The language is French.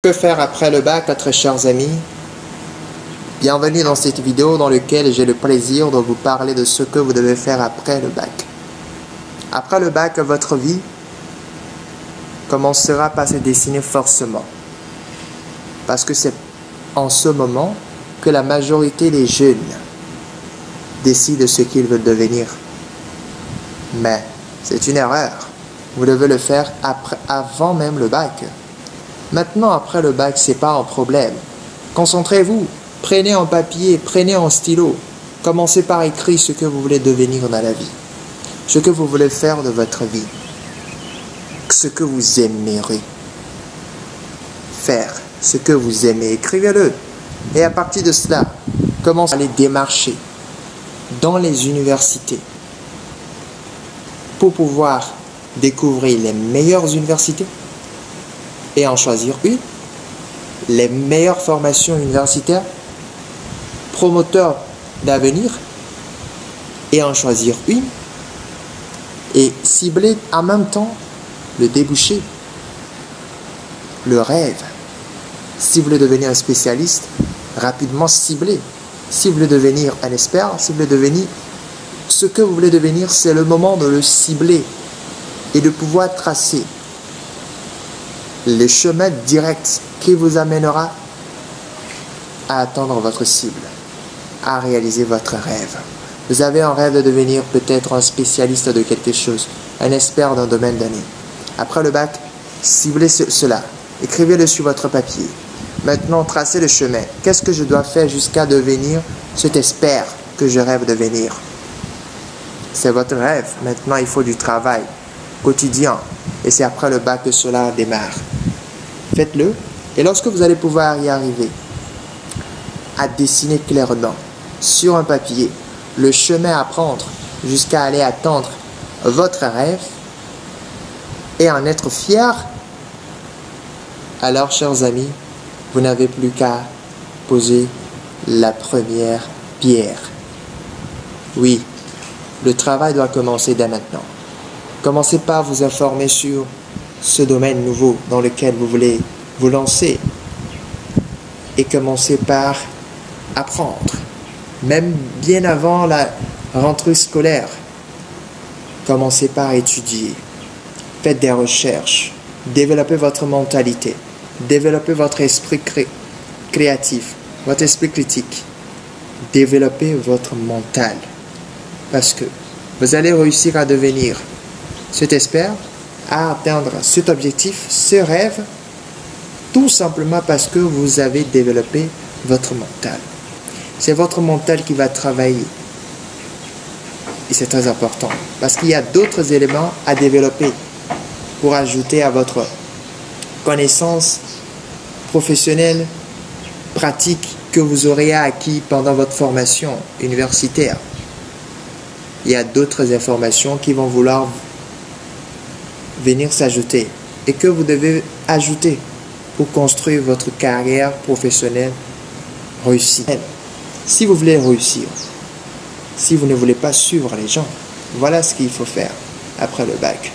Que faire après le bac, très chers amis? Bienvenue dans cette vidéo dans laquelle j'ai le plaisir de vous parler de ce que vous devez faire après le bac. Après le bac, votre vie commencera par se dessiner forcément. Parce que c'est en ce moment que la majorité des jeunes décident de ce qu'ils veulent devenir. Mais c'est une erreur. Vous devez le faire avant même le bac. Maintenant, après le bac, c'est pas un problème. Concentrez-vous. Prenez un papier, prenez un stylo. Commencez par écrire ce que vous voulez devenir dans la vie. Ce que vous voulez faire de votre vie. Ce que vous aimeriez faire. Ce que vous aimez. Écrivez-le. Et à partir de cela, commencez à aller démarcher dans les universités pour pouvoir découvrir les meilleures universités et en choisir une, les meilleures formations universitaires, promoteurs d'avenir, et en choisir une, et cibler en même temps le débouché, le rêve. Si vous voulez devenir un spécialiste, rapidement cibler. Si vous voulez devenir un expert, si vous voulez devenir ce que vous voulez devenir, c'est le moment de le cibler et de pouvoir tracer le chemin direct qui vous amènera à atteindre votre cible, à réaliser votre rêve. Vous avez un rêve de devenir peut-être un spécialiste de quelque chose, un expert d'un domaine donné. Après le bac, ciblez cela, écrivez-le sur votre papier. Maintenant, tracez le chemin. Qu'est-ce que je dois faire jusqu'à devenir cet expert que je rêve de devenir? C'est votre rêve. Maintenant, il faut du travail quotidien. Et c'est après le bac que cela démarre. Faites-le. Et lorsque vous allez pouvoir y arriver, à dessiner clairement sur un papier le chemin à prendre jusqu'à aller atteindre votre rêve et en être fier, alors, chers amis, vous n'avez plus qu'à poser la première pierre. Oui, le travail doit commencer dès maintenant. Commencez par vous informer sur ce domaine nouveau dans lequel vous voulez vous lancer. Et commencez par apprendre. Même bien avant la rentrée scolaire, commencez par étudier. Faites des recherches. Développez votre mentalité. Développez votre esprit créatif, votre esprit critique. Développez votre mental. Parce que vous allez réussir à devenir cet expert, à atteindre cet objectif, ce rêve, tout simplement parce que vous avez développé votre mental. C'est votre mental qui va travailler. Et c'est très important. Parce qu'il y a d'autres éléments à développer pour ajouter à votre connaissance professionnelle, pratique que vous aurez acquis pendant votre formation universitaire. Il y a d'autres informations qui vont vouloir venir s'ajouter et que vous devez ajouter pour construire votre carrière professionnelle réussie. Si vous voulez réussir, si vous ne voulez pas suivre les gens, voilà ce qu'il faut faire après le bac.